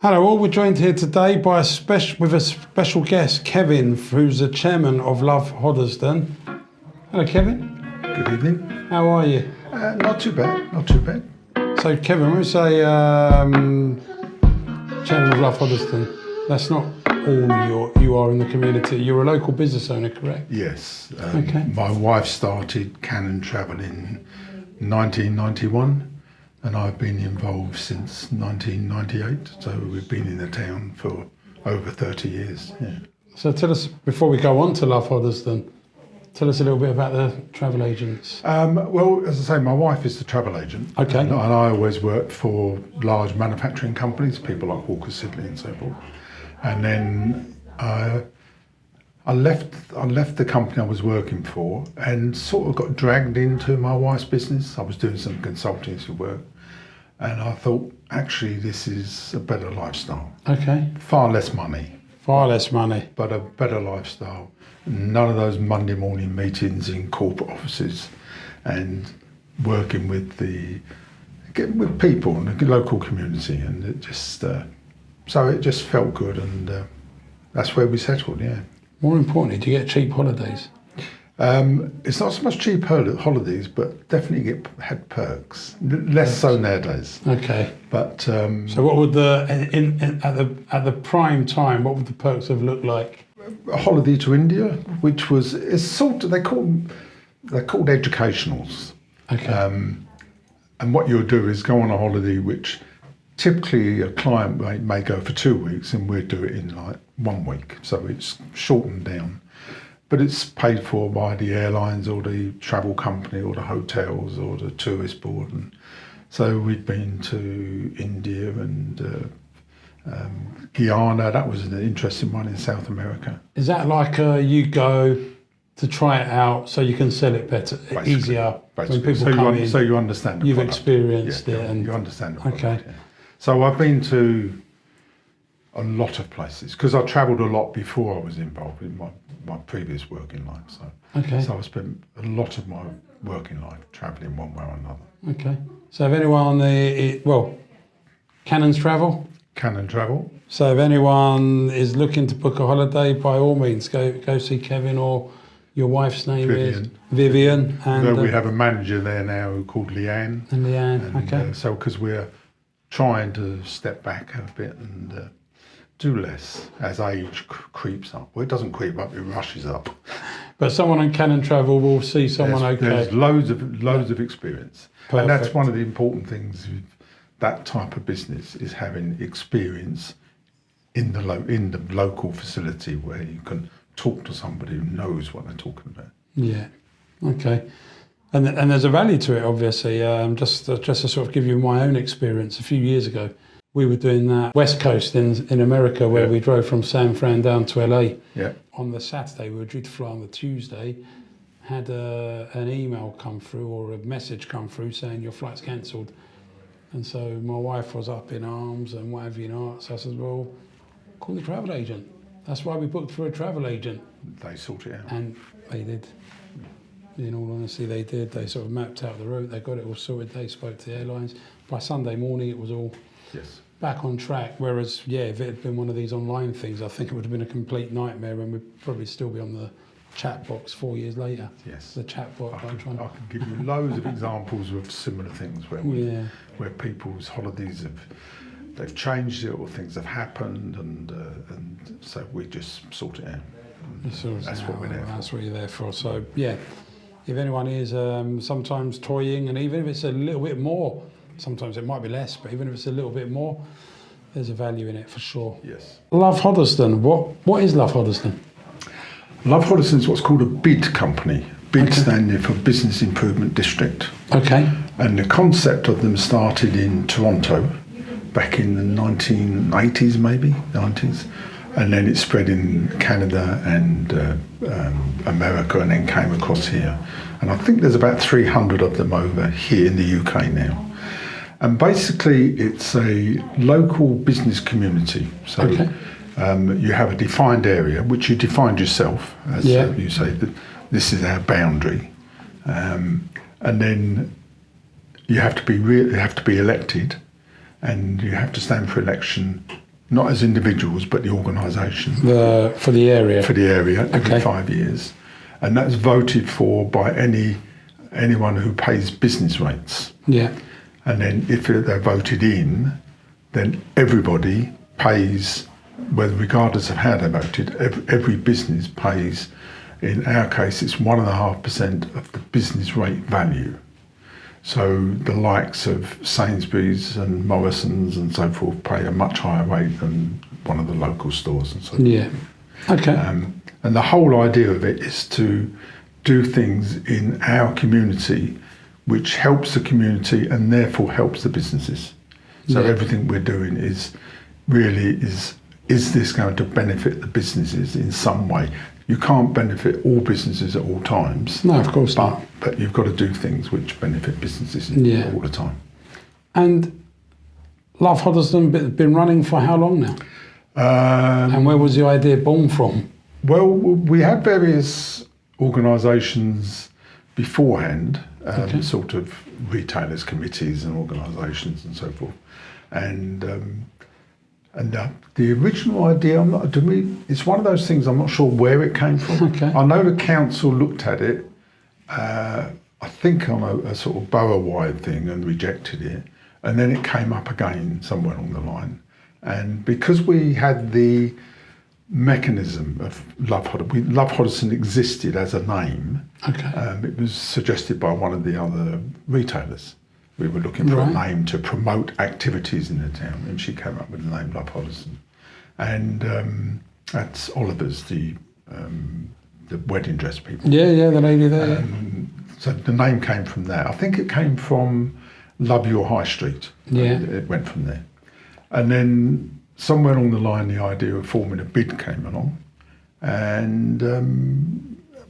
Hello all, we're joined here today by with a special guest, Kevin, who's the chairman of Love Hoddesdon. Hello Kevin. Good evening. How are you? Not too bad, not too bad. So Kevin, when we say chairman of Love Hoddesdon, that's not all you are in the community. You're a local business owner, correct? Yes. Okay. My wife started Cannon Travel in 1991 and I've been involved since 1998. So we've been in the town for over 30 years. Yeah. So tell us, before we go on to Love Hoddesdon, tell us a little bit about the travel agents. Well, as I say, my wife is the travel agent. Okay. And I always worked for large manufacturing companies, people like Walker Sidley and so forth. And then I left the company I was working for and sort of got dragged into my wife's business. I was doing some consultancy work and I thought, actually, this is a better lifestyle. Okay. Far less money. Far less money. But a better lifestyle. None of those Monday morning meetings in corporate offices and working with people in the local community, and it just so it just felt good, and that's where we settled. Yeah. More importantly, do you get cheap holidays? It's not so much cheap holidays, but definitely had perks. Less so nowadays. Okay. But so what would at the prime time, what would the perks have looked like? A holiday to India, which was they're called educationals. Okay. And what you'll do is go on a holiday, which typically a client may go for 2 weeks, and we'd do it in like 1 week. So it's shortened down, but it's paid for by the airlines or the travel company or the hotels or the tourist board. And so we'd been to India and Guyana. That was an interesting one in South America. Is that like you go to try it out so you can sell it better, easier when people come in? So you understand the You've product. experienced Yeah, it. And you understand the product. Okay. Yeah. So I've been to a lot of places because I travelled a lot before I was involved in my previous working life. So I spent a lot of my working life travelling one way or another. Okay. So if anyone, Cannon's Travel? Cannon Travel. So if anyone is looking to book a holiday, by all means, go see Kevin, or your wife's name is Vivian. And we have a manager there now called Leanne. And Leanne, okay. So because we're trying to step back a bit and do less as age creeps up. Well, it doesn't creep up, it rushes up. But someone on Cannon Travel will see someone There's loads of experience. Perfect. And that's one of the important things with that type of business, is having experience in the local facility where you can talk to somebody who knows what they're talking about. Yeah, okay. And there's a value to it, obviously. Just to sort of give you my own experience, a few years ago, we were doing that West Coast in America, where we drove from San Fran down to LA. Yeah. On the Saturday, we were due to fly on the Tuesday, had an email come through or a message come through saying your flight's cancelled. And so my wife was up in arms and what have you not. So I said, well, call the travel agent. That's why we booked through a travel agent. They sort it out. And they did. In all honesty, they did. They sort of mapped out the route. They got it all sorted. They spoke to the airlines. By Sunday morning, it was all back on track. Whereas, if it had been one of these online things, I think it would have been a complete nightmare, and we'd probably still be on the chat box 4 years later. Yes. The chat bot. I can give you loads of examples of similar things where people's holidays they've changed it, or things have happened, and so we just sort it out. That's what we're there for. That's what you're there for. So if anyone is sometimes toying, and even if it's a little bit more, sometimes it might be less, but even if it's a little bit more, there's a value in it for sure. Yes. Love Hoddesdon. What is Love Hoddesdon? Love Hoddesdon is what's called a BID company. BID standing for Business Improvement District. Okay. And the concept of them started in Toronto back in the 1980s, maybe 90s, and then it spread in Canada and America, and then came across here. And I think there's about 300 of them over here in the UK now. And basically, it's a local business community. So you have a defined area, which you defined yourself, as you say, that this is our boundary. And then you have to be elected, and you have to stand for election not as individuals, but the organisation. For the area? For the area, every 5 years. And that's voted for by anyone who pays business rates. Yeah. And then if they're voted in, then everybody pays, regardless of how they voted, every business pays, in our case, it's 1.5% of the business rate value. So the likes of Sainsbury's and Morrison's and so forth pay a much higher rate than one of the local stores and so forth. Yeah. Okay. And the whole idea of it is to do things in our community which helps the community and therefore helps the businesses. So everything we're doing is this going to benefit the businesses in some way? You can't benefit all businesses at all times. No, of course not. But you've got to do things which benefit businesses all the time. And Love Hoddesdon been running for how long now? And where was the idea born from? Well, we had various organisations beforehand, sort of retailers committees and organisations and so forth. And the original idea, it's one of those things I'm not sure where it came from. Okay. I know the council looked at it, I think on a sort of borough-wide thing and rejected it. And then it came up again somewhere along the line. And because we had the mechanism of Love Hoddesdon, Love Hoddesdon existed as a name. Okay. It was suggested by one of the other retailers. We were looking for a name to promote activities in the town, and she came up with the name Love Hoddesdon. And that's Oliver's, the wedding dress people. Yeah, the lady there. So the name came from that. I think it came from Love Your High Street. Yeah. It went from there. And then somewhere along the line, the idea of forming a bid came along. And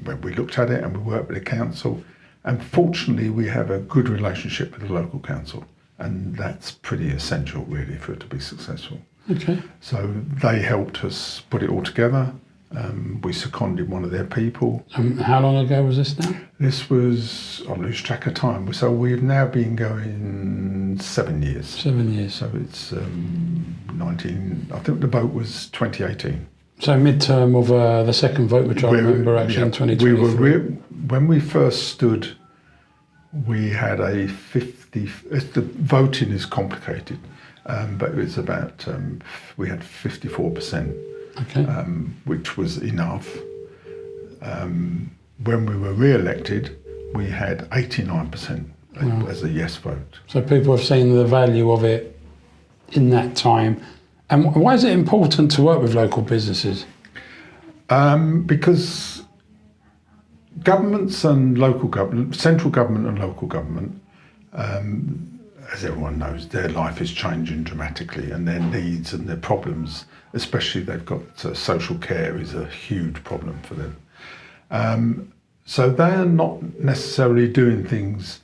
when we looked at it and we worked with the council, and fortunately we have a good relationship with the local council, and that's pretty essential really for it to be successful. Okay. So they helped us put it all together. We seconded one of their people. How long ago was this now? This was, I lose track of time. So we've now been going 7 years. 7 years. So it's 19, I think the vote was 2018. So midterm of the second vote, which I remember actually in 2023. When we first stood, we had a 50, the voting is complicated, but it was about, we had 54%. Okay. Which was enough. When we were re-elected, we had 89% as a yes vote. So people have seen the value of it in that time. And why is it important to work with local businesses? Because governments and local government, central government and local government, as everyone knows, their life is changing dramatically, and their needs and their problems, especially they've got social care, is a huge problem for them. So they are not necessarily doing things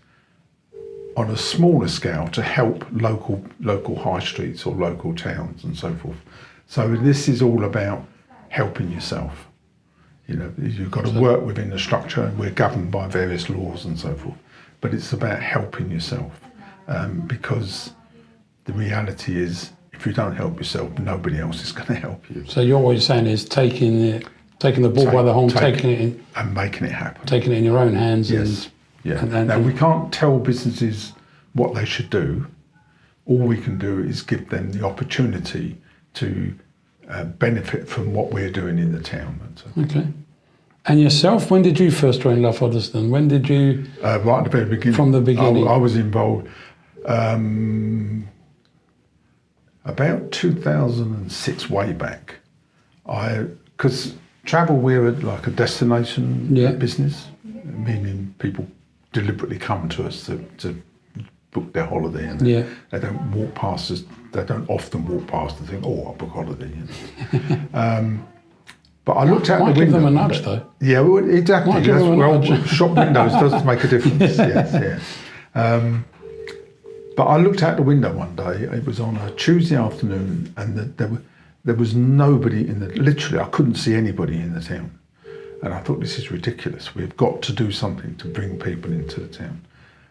on a smaller scale to help local high streets or local towns and so forth. So this is all about helping yourself. You know, you've got to work within the structure, and we're governed by various laws and so forth. But it's about helping yourself. Because the reality is, if you don't help yourself, nobody else is going to help you. So what you're saying is taking the ball by the horn, taking it in, and making it happen. Taking it in your own hands. Yes. And now we can't tell businesses what they should do. All we can do is give them the opportunity to benefit from what we're doing in the town. Okay. And yourself, when did you first join Love Hoddesdon? When did you? Right at the very beginning. From the beginning. I was involved. About 2006, way back, because travel, we're like a destination business, meaning people deliberately come to us to book their holiday, and they don't walk past us. They don't often walk past and think, "Oh, I'll book holiday." But I looked out the window. Might give them a nudge, though. Yeah, well, exactly. Might give them a nudge. Shop windows does make a difference. Yes. But I looked out the window one day. It was on a Tuesday afternoon, and there was nobody literally, I couldn't see anybody in the town. And I thought, this is ridiculous. We've got to do something to bring people into the town.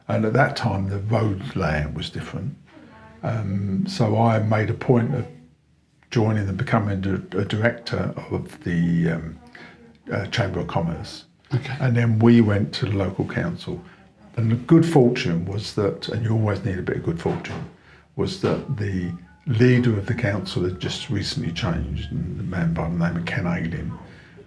And at that time, the road layout was different. So I made a point of joining and becoming a director of the Chamber of Commerce. Okay. And then we went to the local council. And the good fortune was that, and you always need a bit of good fortune, was that the leader of the council had just recently changed, and a man by the name of Ken Ayling,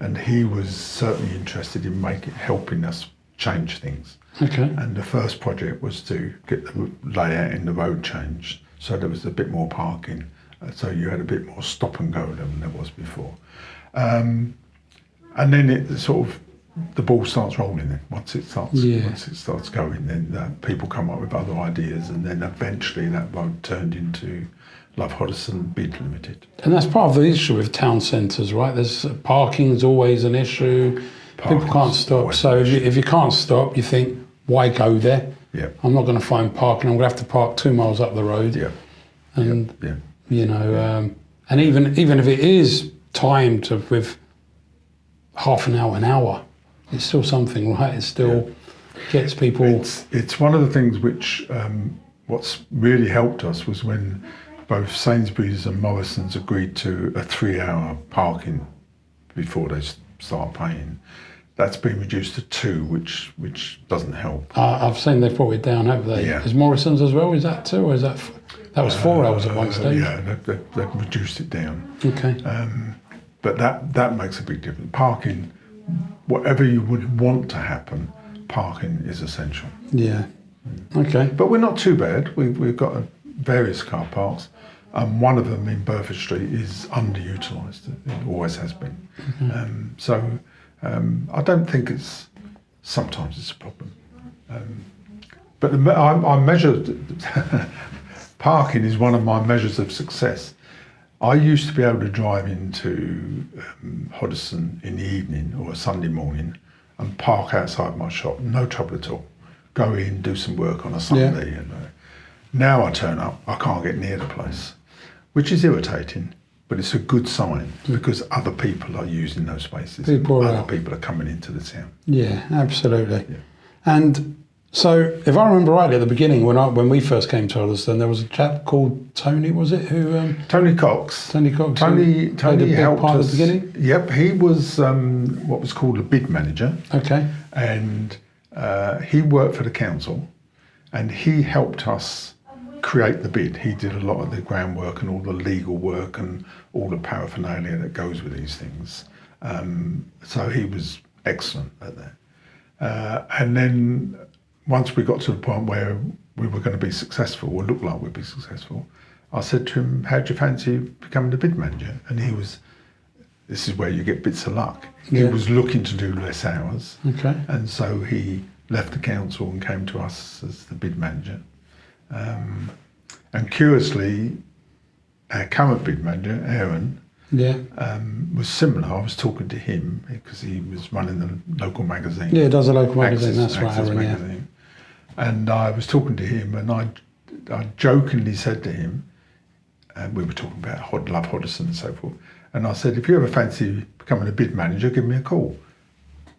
and he was certainly interested in helping us change things. Okay. And the first project was to get the layout in the road changed, so there was a bit more parking, so you had a bit more stop and go than there was before. And then it sort of, the ball starts rolling then. Once it starts going, then people come up with other ideas, and then eventually that road turned into Love Hoddesdon Bid Limited. And that's part of the issue with town centres, right? There's parking's always an issue. People can't stop. So if you can't stop, you think, why go there? Yeah. I'm not going to find parking. I'm going to have to park 2 miles up the road. Yeah. And Yeah. you know, and even if it is timed with half an hour, it's still something, right? It still gets people. It's one of the things which what's really helped us was when both Sainsbury's and Morrison's agreed to a 3-hour parking before they start paying. That's been reduced to 2, which doesn't help. I've seen they've brought it down, haven't they? Yeah. Is Morrison's as well? Is that 2 or is that? That was 4 hours at one stage. Yeah, they've reduced it down. Okay. But that makes a big difference. Parking, whatever you would want to happen, parking is essential. Yeah. Okay. But we're not too bad. We've got various car parks. One of them in Burford Street is underutilised. It always has been. Mm-hmm. I don't think sometimes it's a problem. But I measure, parking is one of my measures of success. I used to be able to drive into Hoddesdon in the evening or a Sunday morning and park outside my shop, no trouble at all. Go in, do some work on a Sunday. Yeah. And now I turn up, I can't get near the place, which is irritating, but it's a good sign because other people are using those spaces. Other people are coming into the town. Yeah, absolutely. Yeah. And so, if I remember rightly, at the beginning, when we first came to Hoddesdon, there was a chap called Tony, was it? Tony Cox. Tony Cox. Tony helped part us at the beginning. Yep, he was what was called a bid manager. Okay. And he worked for the council, and he helped us create the bid. He did a lot of the groundwork and all the legal work and all the paraphernalia that goes with these things. So he was excellent at that. And then once we got to the point where we were going to be successful, or looked like we'd be successful, I said to him, how do you fancy becoming the bid manager? And he was, this is where you get bits of luck. He was looking to do less hours. Okay. And so he left the council and came to us as the bid manager. And curiously, our current bid manager, Aaron, was similar. I was talking to him because he was running the local magazine. Yeah, it does a local magazine, that's right, Aaron, magazine. And I was talking to him, and I jokingly said to him, and we were talking about Love Hoddesdon and so forth, and I said, if you ever fancy becoming a bid manager, give me a call.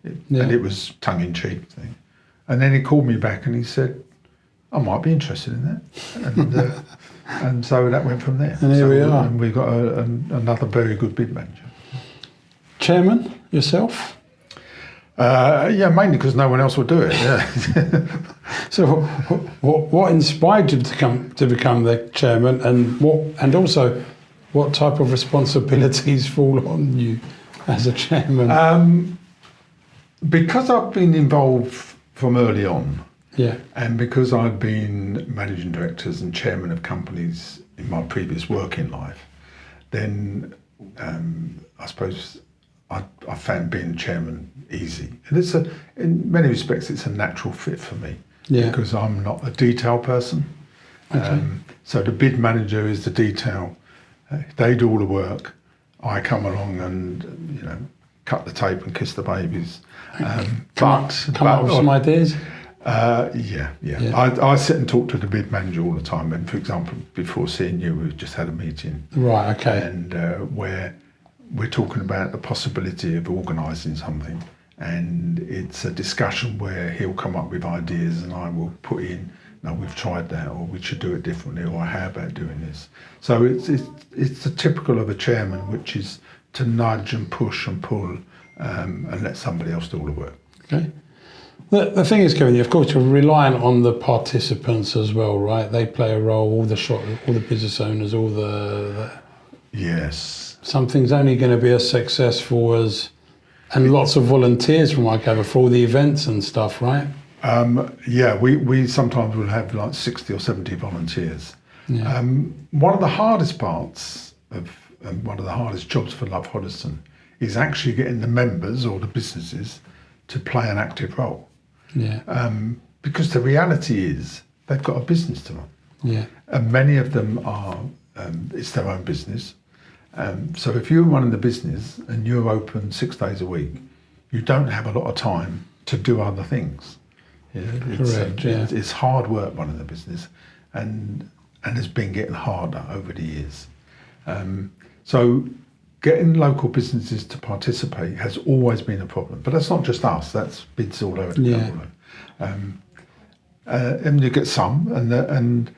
And it was tongue-in-cheek thing. And then he called me back and he said, I might be interested in that. And so that went from there. And here we are. And we've got another very good bid manager. Chairman, yourself? Mainly because no one else would do it. Yeah. So, what inspired you to become the chairman, and also what type of responsibilities fall on you as a chairman? Because I've been involved from early on, and because I've been managing directors and chairman of companies in my previous working life, then I suppose I found being chairman easy. And in many respects, it's a natural fit for me because I'm not a detail person. Okay. So the bid manager is the detail. They do all the work. I come along and cut the tape and kiss the babies. Come up with some ideas. I sit and talk to the bid manager all the time. And for example, before seeing you, we've just had a meeting. Right. Okay. And where we're talking about the possibility of organising something, and it's a discussion where he'll come up with ideas and I will put in no, we've tried that, or we should do it differently, or how about doing this? So it's a typical of a chairman, which is to nudge and push and pull, and let somebody else do all the work. Okay. The thing is, Kevin, of course, you're reliant on the participants as well, right? They play a role, all the business owners, all the Yes. Something's only going to be as successful as, and lots of volunteers from what I gather for all the events and stuff, right? Yeah, we sometimes will have like 60 or 70 volunteers. Yeah. One of the hardest parts of, one of the hardest jobs for Love Hoddesdon is actually getting the members or the businesses to play an active role. Yeah. Because the reality is they've got a business to run. Yeah. And many of them are, it's their own business. So if you're running the business and you're open 6 days a week, you don't have a lot of time to do other things. Yeah, Correct, yeah. It's hard work running the business, and it's been getting harder over the years. So getting local businesses to participate has always been a problem, but that's not just us, that's bids all over the world. And you get some, and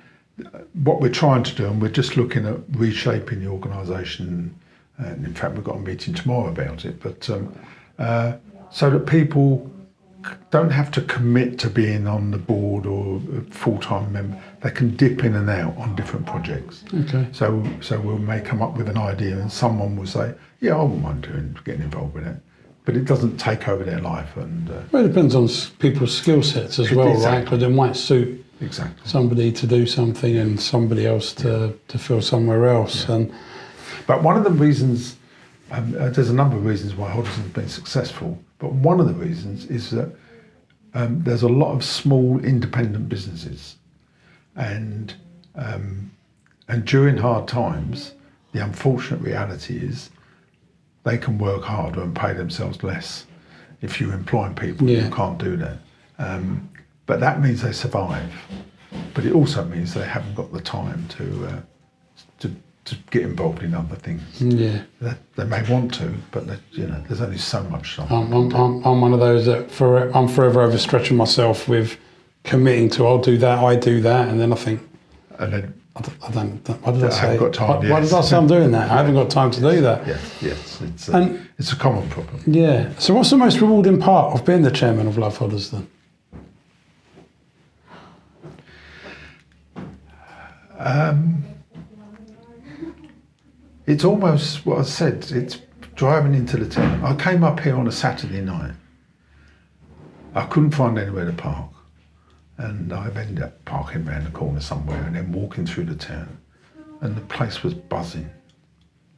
what we're trying to do, and we're just looking at reshaping the organisation, and in fact we've got a meeting tomorrow about it, but so that people don't have to commit to being on the board or a full-time member. They can dip in and out on different projects. Okay. So we may come up with an idea and someone will say, yeah, I wouldn't mind getting involved with it. But it doesn't take over their life. And well, it depends on people's skill sets as well, exactly. right? Because it might suit exactly somebody to do something and somebody else to fill somewhere else. Yeah. But one of the reasons, there's a number of reasons why Hoddesdon's been successful, but one of the reasons is that there's a lot of small independent businesses, and during hard times, the unfortunate reality is they can work harder and pay themselves less. If you employ people, you can't do that. But that means they survive. But it also means they haven't got the time to get involved in other things. Yeah. They may want to, but there's only so much time. I'm one of those that I'm forever overstretching myself with committing to I do that, and then I think, And then I don't. Why did I say? haven't got time, Why did I say I'm doing that? I haven't got time to do that. Yes, it's a common problem. Yeah. So what's the most rewarding part of being the chairman of Love Hoddesdon? It's almost what I said. It's driving into the town. I came up here on a Saturday night. I couldn't find anywhere to park, and I've ended up parking around the corner somewhere and then walking through the town, and the place was buzzing.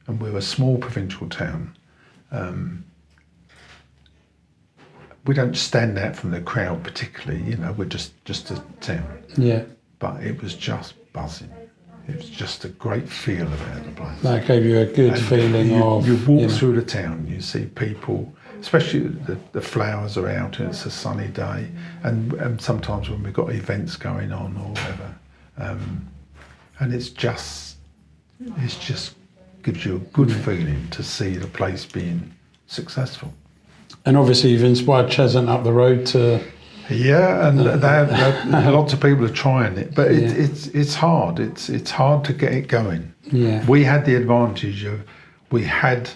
And we're a small provincial town. We don't stand out from the crowd particularly. We're just a town. Yeah. But it was just buzzing. It was just a great feel about the place. That gave you a good feeling of... You walk through the town, you see people, especially the flowers are out and it's a sunny day, and sometimes when we've got events going on or whatever, and it's just gives you a good feeling to see the place being successful. And obviously you've inspired Chesant up the road to... Yeah, and lots of people are trying it, but it's hard. It's hard to get it going. Yeah. We had the advantage of we had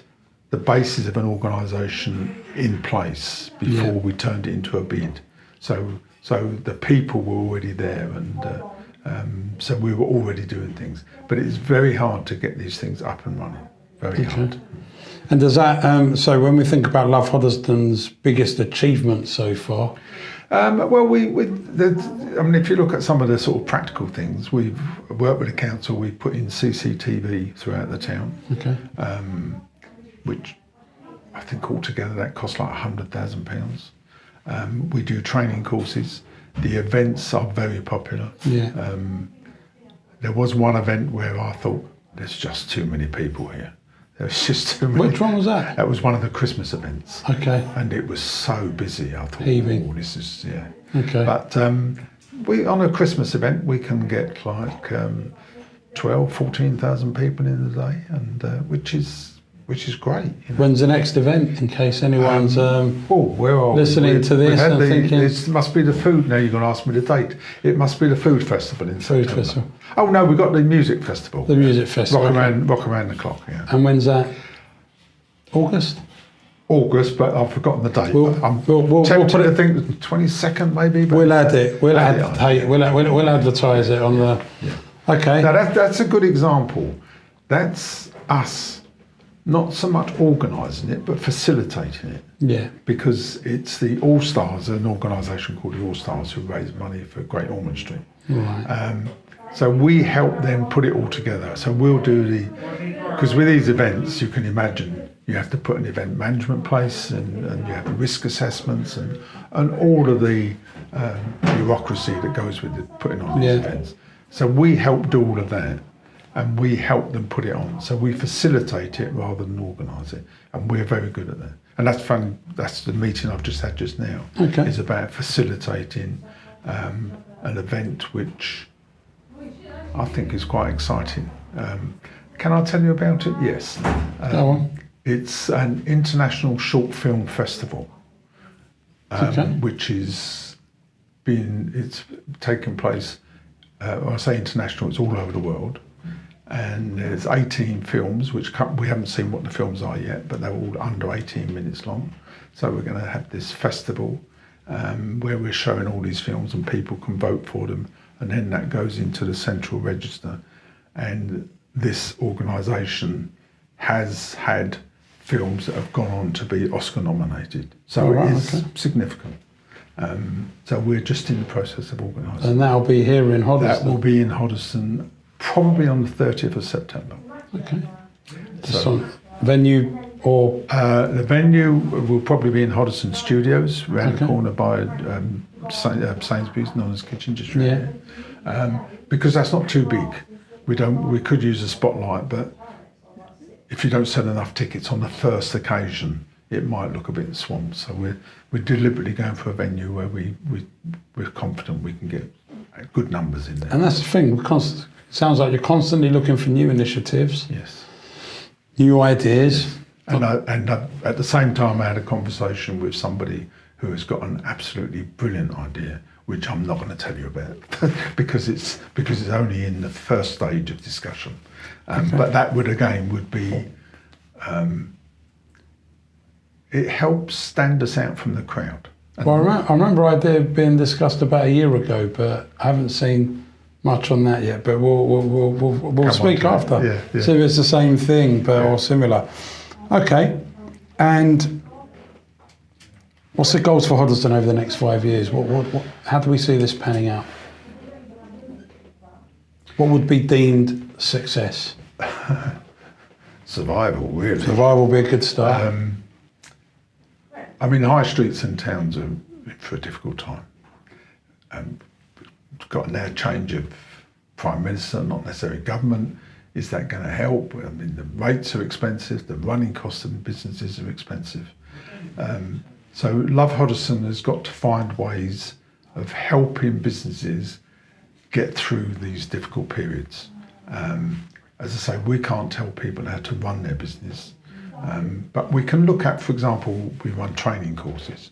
the basis of an organisation in place before we turned it into a bid. So the people were already there, and so we were already doing things. But it's very hard to get these things up and running. Very hard. And does that? So when we think about Love Hoddesdon's biggest achievement so far. Well, if you look at some of the sort of practical things, we've worked with the council. We've put in CCTV throughout the town, which I think altogether that costs like £100,000. We do training courses. The events are very popular. Yeah. There was one event where I thought there's just too many people here. There was just too many. Which one was that? That was one of the Christmas events. Okay. And it was so busy. I thought, Heaving. This is Okay. But we on a Christmas event we can get like 12,000, 14,000 people in the day, and which is which is great. When's the next event, in case anyone's listening to this and thinking... It must be the food. Now you're going to ask me the date. It must be the food festival in September. Food festival. Oh no, we've got the music festival. The music festival. Rock around the clock. Yeah. And when's that? August, but I've forgotten the date. We'll tempted put it. to think the 22nd maybe. But We'll add it. We'll advertise it on the. Yeah. Okay. Now that's a good example. That's us, not so much organising it, but facilitating it. Yeah. Because it's the All Stars, an organisation called the All Stars, who raise money for Great Ormond Street. Right. So we help them put it all together. So we'll do because with these events, you can imagine you have to put an event management place, and you have risk assessments and all of the bureaucracy that goes with putting on these events. So we help do all of that, and we help them put it on. So we facilitate it rather than organise it, and we're very good at that. And that's fun. That's the meeting I've just had just now. Okay. Is about facilitating an event which I think is quite exciting. Can I tell you about it? Yes. Go on. It's an international short film festival, Okay. which it's taken place. When I say international, it's all over the world, and there's 18 films which we haven't seen what the films are yet, but they're all under 18 minutes long. So we're going to have this festival where we're showing all these films, and people can vote for them, and then that goes into the central register. And this organisation has had films that have gone on to be Oscar nominated, so it is significant. So we're just in the process of organising. And that'll be here in Hoddesdon. That will be in Hoddesdon, probably on the 30th of September. Okay. So venue or the venue will probably be in Hoddesdon Studios, around the corner by Sainsbury's, known as Kitchen District. Yeah. Because that's not too big. We could use a spotlight, but if you don't sell enough tickets on the first occasion, it might look a bit swamped. So we're deliberately going for a venue where we're confident we can get good numbers in there. And that's the thing. Sounds like you're constantly looking for new initiatives. Yes. New ideas. Yes. And at the same time, I had a conversation with somebody who has got an absolutely brilliant idea, which I'm not going to tell you about because it's only in the first stage of discussion. But that would be. It helps stand us out from the crowd. Well, I remember idea being discussed about a year ago, but I haven't seen much on that yet. But we'll speak after. Yeah. See if it's the same thing, or similar. Okay. And what's the goals for Hoddesdon over the next 5 years? How do we see this panning out? What would be deemed success? Survival, really. Survival would be a good start. I mean, high streets and towns are for a difficult time. We've got now a change of Prime Minister, not necessarily government. Is that going to help? I mean, the rates are expensive, the running costs of businesses are expensive. So Love Hoddesdon has got to find ways of helping businesses get through these difficult periods. As I say, we can't tell people how to run their business. But we can look at, for example, we run training courses.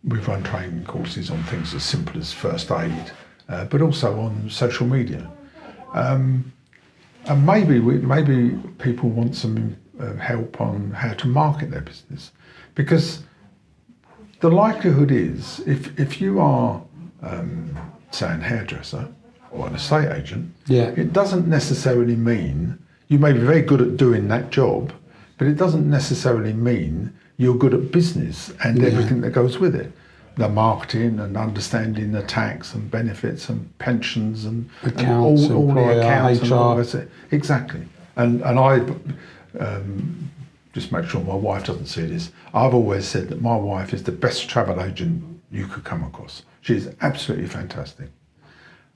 We've run training courses on things as simple as first aid, but also on social media. And maybe people want some help on how to market their business. Because the likelihood is, if you are, say, a hairdresser or an estate agent, it doesn't necessarily mean you may be very good at doing that job, but it doesn't necessarily mean you're good at business and everything that goes with it. The marketing and understanding the tax and benefits and pensions and accounts, and all the accounts HR. and all that. Exactly. And I just make sure my wife doesn't see this. I've always said that my wife is the best travel agent you could come across. She's absolutely fantastic.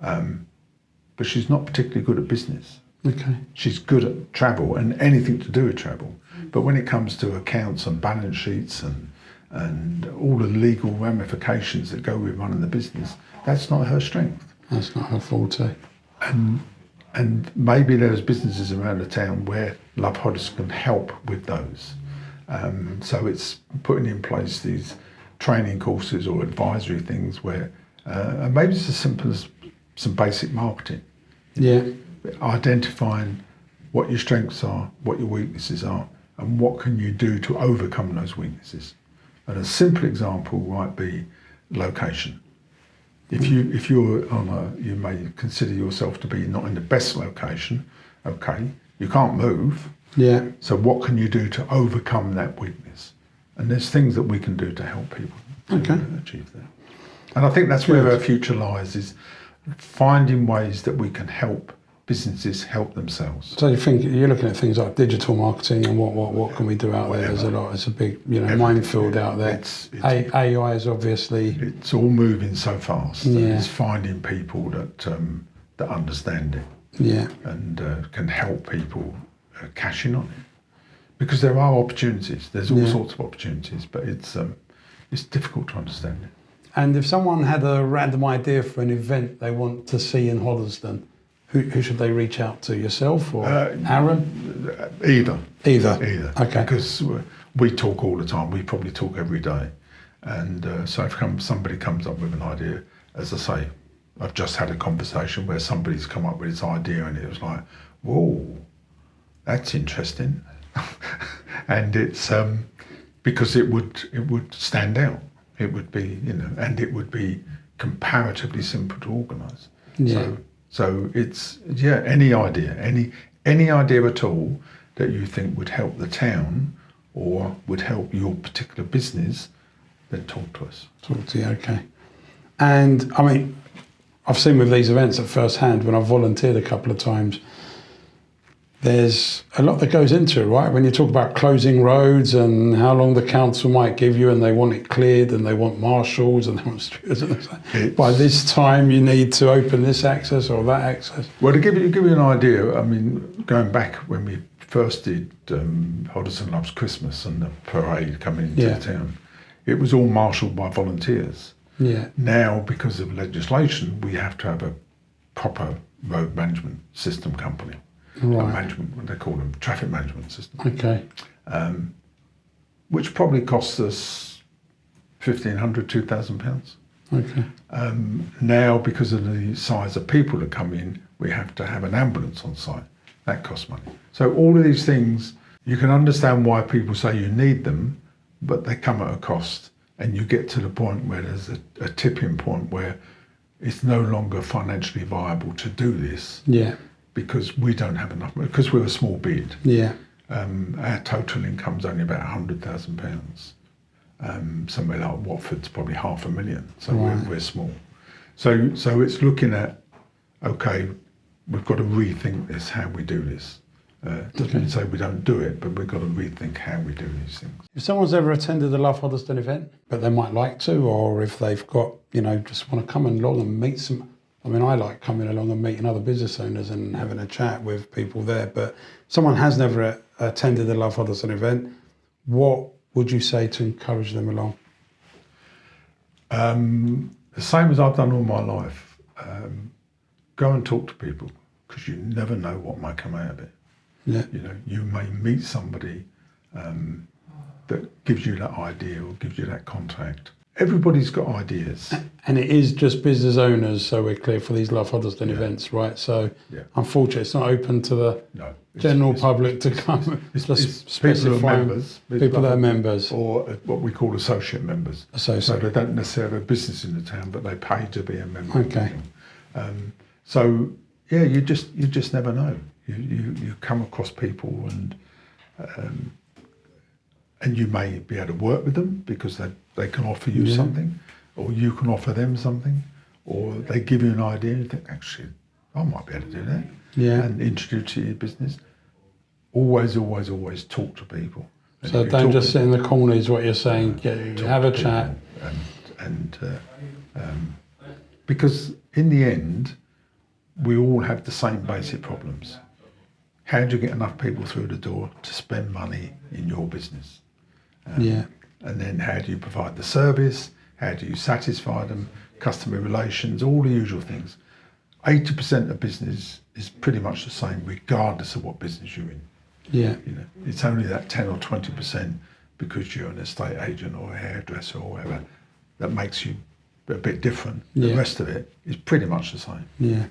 But she's not particularly good at business. Okay. She's good at travel and anything to do with travel. But when it comes to accounts and balance sheets and all the legal ramifications that go with running the business, that's not her strength. That's not her forte. And And maybe there's businesses around the town where Love Hoddesdon can help with those. So it's putting in place these training courses or advisory things where, and maybe it's as simple as some basic marketing. Yeah. Identifying what your strengths are, what your weaknesses are, and what can you do to overcome those weaknesses. And a simple example might be location. If you're you may consider yourself to be not in the best location. Okay, you can't move. Yeah. So what can you do to overcome that weakness? And there's things that we can do to help people achieve that. And I think that's where our future lies, is finding ways that we can help businesses help themselves. So you think you're looking at things like digital marketing and what can we do out there? There's a lot. It's a big minefield out there. AI is obviously. It's all moving so fast. Yeah. It's finding people that understand it. Yeah. And can help people cash in on it, because there are opportunities. There's all sorts of opportunities, but it's difficult to understand it. And if someone had a random idea for an event they want to see in Hoddesdon, who should they reach out to? Yourself or Aaron? Either. Okay. Because we talk all the time. We probably talk every day. And so if somebody comes up with an idea, as I say, I've just had a conversation where somebody's come up with this idea and it was like, whoa, that's interesting. And it's because it would stand out. It would be, and it would be comparatively simple to organise. Yeah. So it's any idea at all that you think would help the town or would help your particular business, then talk to us. Talk to you, okay. And I mean, I've seen with these events at first hand when I've volunteered a couple of times, there's a lot that goes into it, right? When you talk about closing roads and how long the council might give you and they want it cleared and they want marshals and they want stewards, and by this time you need to open this access or that access. Well, to give you an idea, I mean, going back when we first did Hoddesdon Loves Christmas and the parade coming into the town, it was all marshalled by volunteers. Yeah. Now, because of legislation, we have to have a proper road management system company. Right. Management, what they call them, traffic management system. Okay. Which probably costs us £1,500, £2,000. Okay. Now, because of the size of people that come in, we have to have an ambulance on site. That costs money. So all of these things, you can understand why people say you need them, but they come at a cost. And you get to the point where there's a tipping point where it's no longer financially viable to do this. Yeah. Because we don't have enough, because we're a small bid. Yeah. Our total income's only about £100,000. Somewhere like Watford's probably £500,000, so we're small. So it's looking at, okay, we've got to rethink this, how we do this. Doesn't say we don't do it, but we've got to rethink how we do these things. If someone's ever attended the Love Hoddesdon event, but they might like to, or if they've got, just want to come along and meet some. I mean, I like coming along and meeting other business owners and having a chat with people there, but someone has never attended the Love Hoddesdon event, what would you say to encourage them along? The same as I've done all my life. Go and talk to people, because you never know what might come out of it. Yeah. You may meet somebody that gives you that idea or gives you that contact. Everybody's got ideas. And it is just business owners, so we're clear, for these Love Hoddesdon events, right? So unfortunately, it's not open to the general public to come. It's specifying people that are members. Or what we call associate members. So they don't necessarily have a business in the town, but they pay to be a member. Okay. You just never know. You come across people and you may be able to work with them because they can offer you something, or you can offer them something, or they give you an idea and you think, actually, I might be able to do that. Yeah. And introduce you to your business. Always talk to people. And so don't just sit in the corner is what you're saying. Have a chat. Because in the end, we all have the same basic problems. How do you get enough people through the door to spend money in your business? And then how do you provide the service? How do you satisfy them? Customer relations, all the usual things. 80% of business is pretty much the same regardless of what business you're in. Yeah. You know, it's only that 10 or 20% because you're an estate agent or a hairdresser or whatever that makes you a bit different. The rest of it is pretty much the same. Yeah.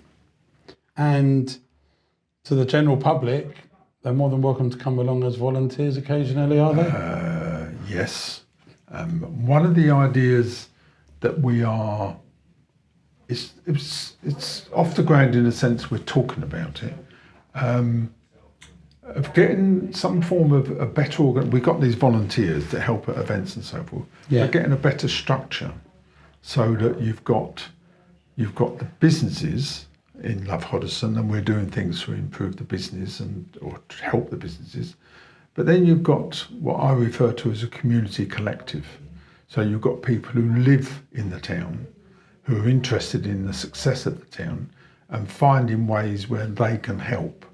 And to the general public, they're more than welcome to come along as volunteers occasionally, are they? Yes. One of the ideas that we are, it's off the ground in a sense we're talking about it, of getting some form of a better we've got these volunteers that help at events and so forth. Yeah. But getting a better structure so that you've got the businesses in Love Hoddesdon, and we're doing things to improve the business or to help the businesses. But then you've got what I refer to as a community collective. So you've got people who live in the town, who are interested in the success of the town and finding ways where they can help.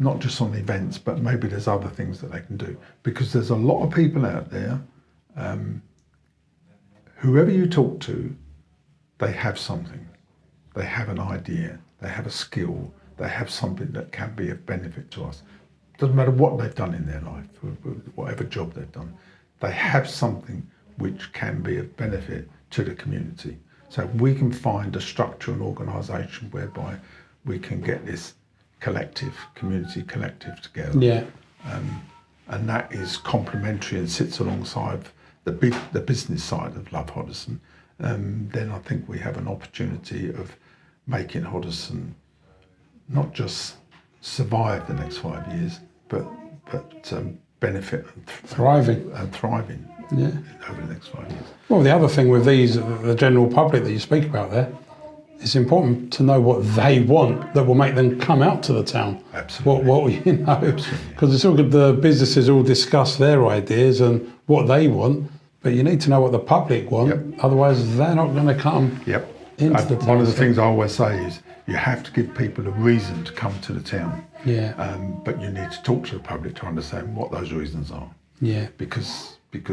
Not just on events, but maybe there's other things that they can do. Because there's a lot of people out there, whoever you talk to, they have something. They have an idea, they have a skill, they have something that can be of benefit to us. Doesn't matter what they've done in their life, whatever job they've done, they have something which can be of benefit to the community. So if we can find a structure and organisation whereby we can get this community collective together. Yeah. And that is complementary and sits alongside the business side of Love Hoddesdon. Then I think we have an opportunity of making Hoddesdon not just survive the next 5 years, but benefit and thriving over the next 5 years. Well, the other thing with these, the general public that you speak about there, it's important to know what they want that will make them come out to the town. Absolutely. Because it's all good. The businesses all discuss their ideas and what they want, but you need to know what the public want. Yep. Otherwise, they're not going to come into the town. One of the things I always say is you have to give people a reason to come to the town. Yeah. But you need to talk to the public to understand what those reasons are. Yeah. Because it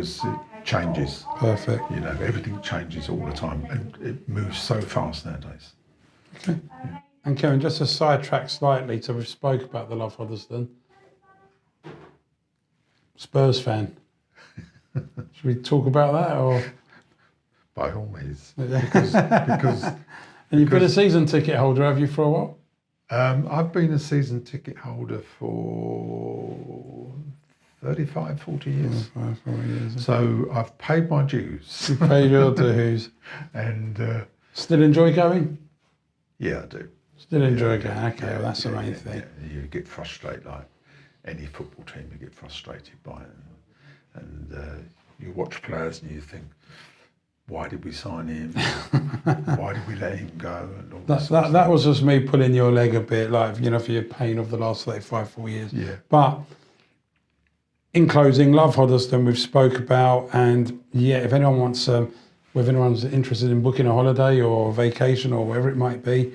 changes. Perfect. You know, everything changes all the time, and it moves so fast nowadays. Okay. Yeah. And Kevin, just to sidetrack slightly, so we've spoke about the Love Hoddesdon. Spurs fan. Should we talk about that, or? By all means, because and you've been a season ticket holder, have you, for a while? I've been a season ticket holder for 35, 40 years. 35, 40 years. So I've paid my dues. You've paid your dues. And still enjoy going? Yeah, I do. Still enjoy going. Okay, well, that's the main thing. Yeah. You get frustrated, like any football team, you get frustrated by it. And you watch players and you think, why did we sign him? Why did we let him go? And all that was just me pulling your leg a bit, like, you know, for your pain of the last 35, 4 years. Yeah. But in closing, Love Hoddesdon we've spoke about, and yeah, if anyone wants, if anyone's interested in booking a holiday or a vacation or whatever it might be,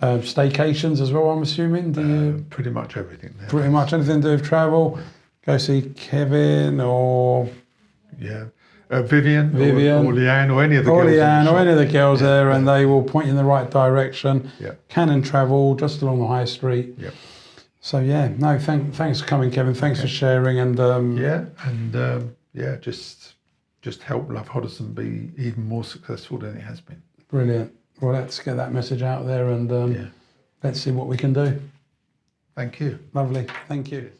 staycations as well, I'm assuming. Do you? Pretty much everything. Pretty much anything to do with travel. Go see Kevin or Vivian or Leanne or any of the girls. Or any of the girls there, and they will point you in the right direction. Yeah. Canon Travel, just along the high street. Yep. So yeah, no, thanks for coming, Kevin. Thanks for sharing, and just help Love Hoddesdon be even more successful than it has been. Brilliant. Well, let's get that message out there, and let's see what we can do. Thank you. Lovely. Thank you.